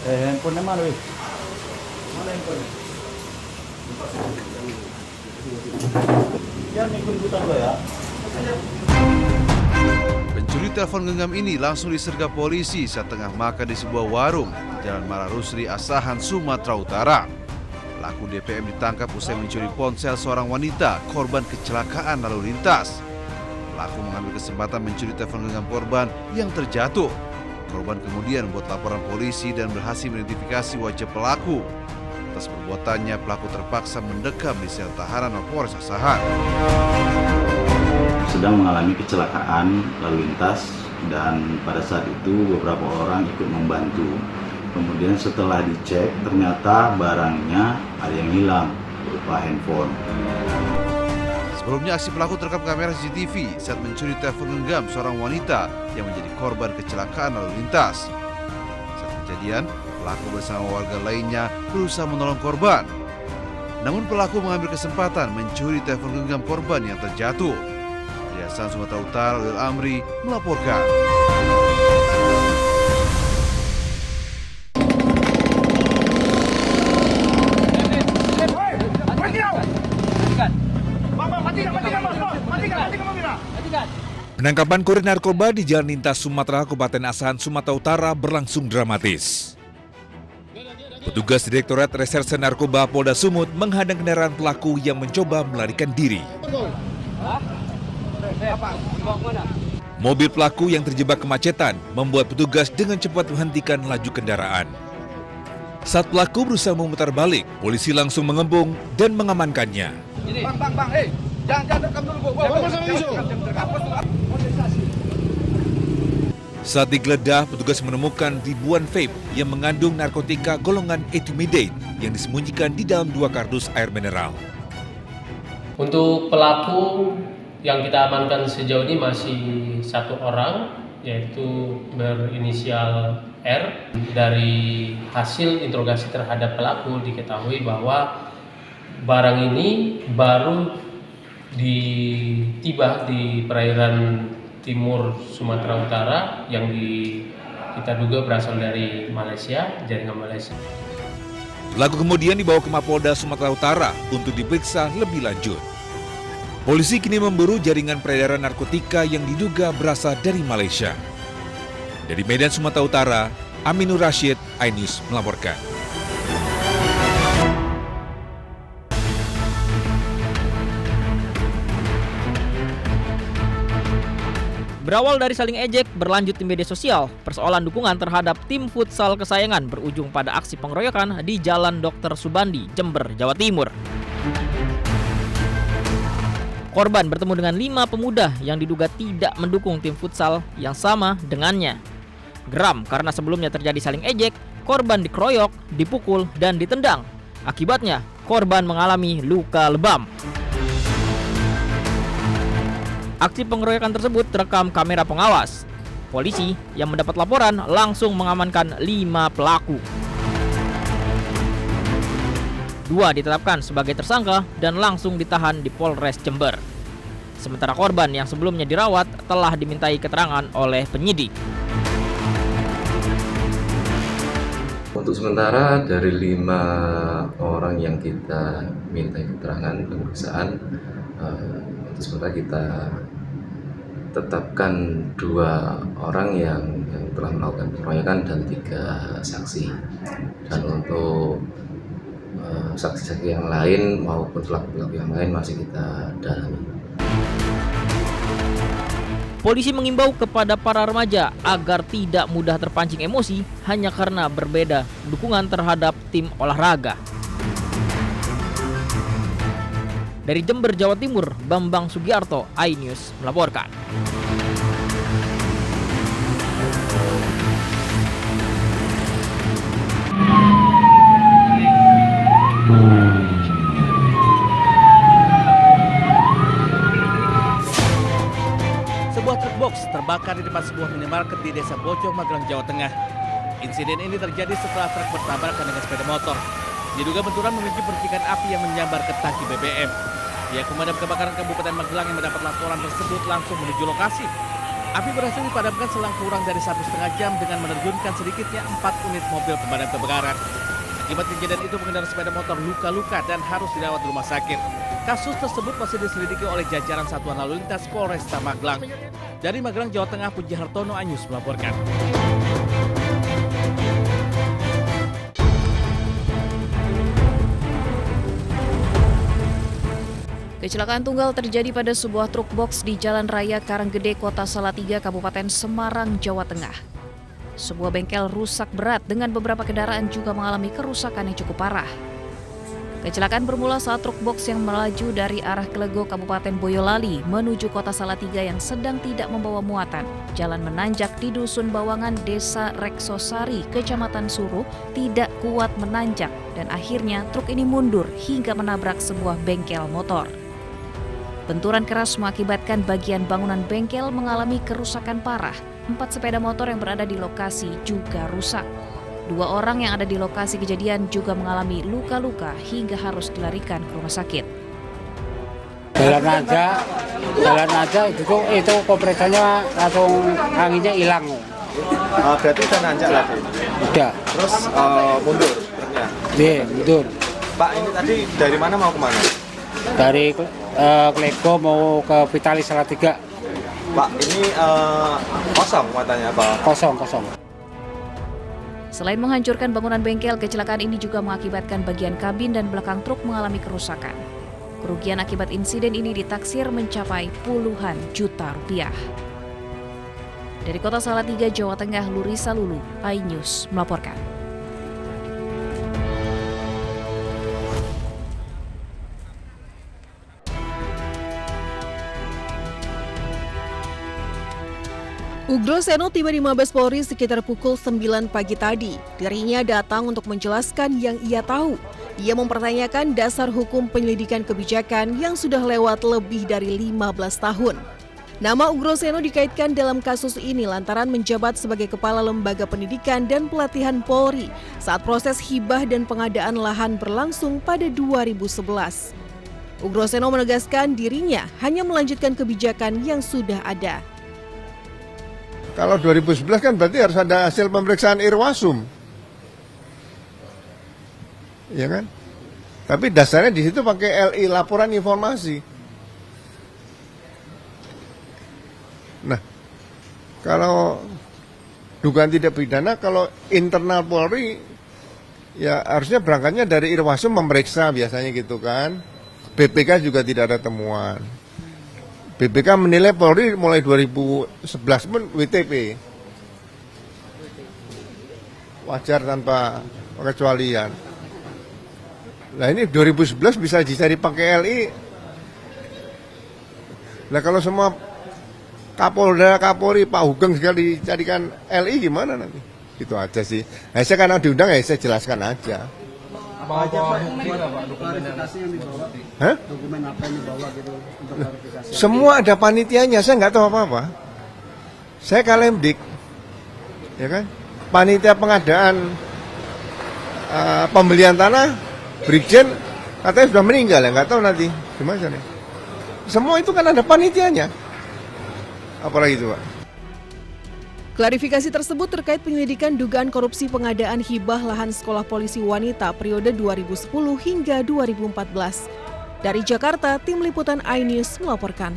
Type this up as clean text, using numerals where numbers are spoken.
Handphone mana, weh? Mana handphone? Jangan ikut-ikutan lo ya. Pencuri telepon genggam ini langsung disergap polisi saat tengah makan di sebuah warung di Jalan Mara Rusli, Asahan, Sumatera Utara. Pelaku DPM ditangkap usai mencuri ponsel seorang wanita, korban kecelakaan lalu lintas. Pelaku mengambil kesempatan mencuri telepon genggam korban yang terjatuh. Korban kemudian membuat laporan polisi dan berhasil mengidentifikasi wajah pelaku. Atas perbuatannya, pelaku terpaksa mendekam di sel tahanan Mapolres Asahan. Sedang mengalami kecelakaan lalu lintas dan pada saat itu beberapa orang ikut membantu. Kemudian setelah dicek ternyata barangnya ada yang hilang berupa handphone. Sebelumnya aksi pelaku terekam kamera CCTV saat mencuri telepon genggam seorang wanita yang menjadi korban kecelakaan lalu lintas. Saat kejadian, pelaku bersama warga lainnya berusaha menolong korban. Namun pelaku mengambil kesempatan mencuri telepon genggam korban yang terjatuh. Dari Asahan, Sumatera Utara, Lil Amri melaporkan. Penangkapan kurir narkoba di Jalan Lintas Sumatera, Kabupaten Asahan, Sumatera Utara berlangsung dramatis. Petugas Direktorat Reserse Narkoba Polda Sumut menghadang kendaraan pelaku yang mencoba melarikan diri. Mobil pelaku yang terjebak kemacetan membuat petugas dengan cepat menghentikan laju kendaraan. Saat pelaku berusaha memutar balik, polisi langsung mengembung dan mengamankannya. Bang, jangan rekam dulu, Saat digeledah, petugas menemukan ribuan vape yang mengandung narkotika golongan etimidate yang disembunyikan di dalam 2 kardus air mineral. Untuk pelaku yang kita amankan sejauh ini masih 1 orang, yaitu berinisial R. Dari hasil interogasi terhadap pelaku diketahui bahwa barang ini baru tiba di perairan timur Sumatera Utara yang kita duga berasal dari Malaysia, jaringan Malaysia. Pelaku kemudian dibawa ke Mapolda Sumatera Utara untuk diperiksa lebih lanjut. Polisi kini memburu jaringan peredaran narkotika yang diduga berasal dari Malaysia. Dari Medan, Sumatera Utara, Aminur Rashid, iNews melaporkan. Berawal dari saling ejek, berlanjut di media sosial, persoalan dukungan terhadap tim futsal kesayangan berujung pada aksi pengeroyokan di Jalan Dr. Subandi, Jember, Jawa Timur. Korban bertemu dengan 5 pemuda yang diduga tidak mendukung tim futsal yang sama dengannya. Geram karena sebelumnya terjadi saling ejek, korban dikeroyok, dipukul, dan ditendang. Akibatnya, korban mengalami luka lebam. Aksi pengeroyokan tersebut terekam kamera pengawas. Polisi yang mendapat laporan langsung mengamankan 5 pelaku. 2 ditetapkan sebagai tersangka dan langsung ditahan di Polres Jember. Sementara korban yang sebelumnya dirawat telah dimintai keterangan oleh penyidik. Untuk sementara dari 5 orang yang kita minta keterangan pemeriksaan, untuk sementara kita tetapkan 2 orang yang telah melakukan pengeroyokan dan 3 saksi. Dan untuk saksi-saksi yang lain maupun pelaku-pelaku yang lain masih kita dalami. Polisi mengimbau kepada para remaja agar tidak mudah terpancing emosi hanya karena berbeda dukungan terhadap tim olahraga. Dari Jember, Jawa Timur, Bambang Sugiarto, iNews melaporkan. Sebuah truk box terbakar di depan sebuah minimarket di Desa Bojong, Magelang, Jawa Tengah. Insiden ini terjadi setelah truk bertabrakan dengan sepeda motor. Diduga benturan memicu percikan api yang menyambar ke tangki BBM. Pihak pemadam kebakaran Kabupaten Magelang yang mendapat laporan tersebut langsung menuju lokasi. Api berhasil dipadamkan selang kurang dari 1,5 jam dengan menerjunkan sedikitnya 4 unit mobil pemadam kebakaran. Akibat kejadian itu pengendara sepeda motor luka-luka dan harus dirawat di rumah sakit. Kasus tersebut masih diselidiki oleh jajaran Satuan Lalu Lintas Polresta Magelang. Dari Magelang, Jawa Tengah, Puji Hartono, iNews melaporkan. Kecelakaan tunggal terjadi pada sebuah truk box di Jalan Raya Karanggede, Kota Salatiga, Kabupaten Semarang, Jawa Tengah. Sebuah bengkel rusak berat dengan beberapa kendaraan juga mengalami kerusakan yang cukup parah. Kecelakaan bermula saat truk box yang melaju dari arah Klego, Kabupaten Boyolali menuju Kota Salatiga yang sedang tidak membawa muatan. Jalan menanjak di Dusun Bawangan, Desa Reksosari, Kecamatan Suruh, tidak kuat menanjak dan akhirnya truk ini mundur hingga menabrak sebuah bengkel motor. Benturan keras mengakibatkan bagian bangunan bengkel mengalami kerusakan parah. 4 sepeda motor yang berada di lokasi juga rusak. 2 orang yang ada di lokasi kejadian juga mengalami luka-luka hingga harus dilarikan ke rumah sakit. Jalan aja itu kompresornya langsung anginnya hilang. Berarti udah nanjak lagi? Udah. Terus mundur truknya? Iya, mundur. Pak, ini tadi dari mana mau kemana? Dari Klego mau ke Vitalis Salatiga. Pak, ini kosong muatannya apa? Kosong. Selain menghancurkan bangunan bengkel, kecelakaan ini juga mengakibatkan bagian kabin dan belakang truk mengalami kerusakan. Kerugian akibat insiden ini ditaksir mencapai puluhan juta rupiah. Dari Kota Salatiga, Jawa Tengah, Lurisa Lulu, iNews melaporkan. Ugro Seno tiba di Mabes Polri sekitar pukul 9 pagi tadi. Dirinya datang untuk menjelaskan yang ia tahu. Ia mempertanyakan dasar hukum penyelidikan kebijakan yang sudah lewat lebih dari 15 tahun. Nama Ugro Seno dikaitkan dalam kasus ini lantaran menjabat sebagai Kepala Lembaga Pendidikan dan Pelatihan Polri saat proses hibah dan pengadaan lahan berlangsung pada 2011. Ugro Seno menegaskan dirinya hanya melanjutkan kebijakan yang sudah ada. Kalau 2011 kan berarti harus ada hasil pemeriksaan Irwasum. Ya kan? Tapi dasarnya di situ pakai LI, laporan informasi. Nah, kalau dugaan tidak pidana, kalau internal Polri ya harusnya berangkatnya dari Irwasum memeriksa biasanya gitu kan. BPK juga tidak ada temuan. BPK menilai Polri mulai 2011 pun WTP. Wajar tanpa pengecualian. Nah ini 2011 bisa dicari pakai LI. Nah kalau semua Kapolda, Kapolri, Pak Hugeng sekali dicarikan LI gimana nanti? Itu aja sih. Nah, saya karena diundang ya saya jelaskan aja. Apa klarifikasi yang dibawa? Hah? Dokumen apa yang dibawa gitu untuk klarifikasi? Semua ada panitianya, saya nggak tahu apa-apa. Saya Kalemdik, ya kan? Panitia pengadaan pembelian tanah, Brigjen katanya sudah meninggal ya, nggak tahu nanti gimana nih. Semua itu kan ada panitianya. Apalagi itu, Pak? Klarifikasi tersebut terkait penyelidikan dugaan korupsi pengadaan hibah lahan sekolah polisi wanita periode 2010 hingga 2014. Dari Jakarta, Tim Liputan iNews melaporkan.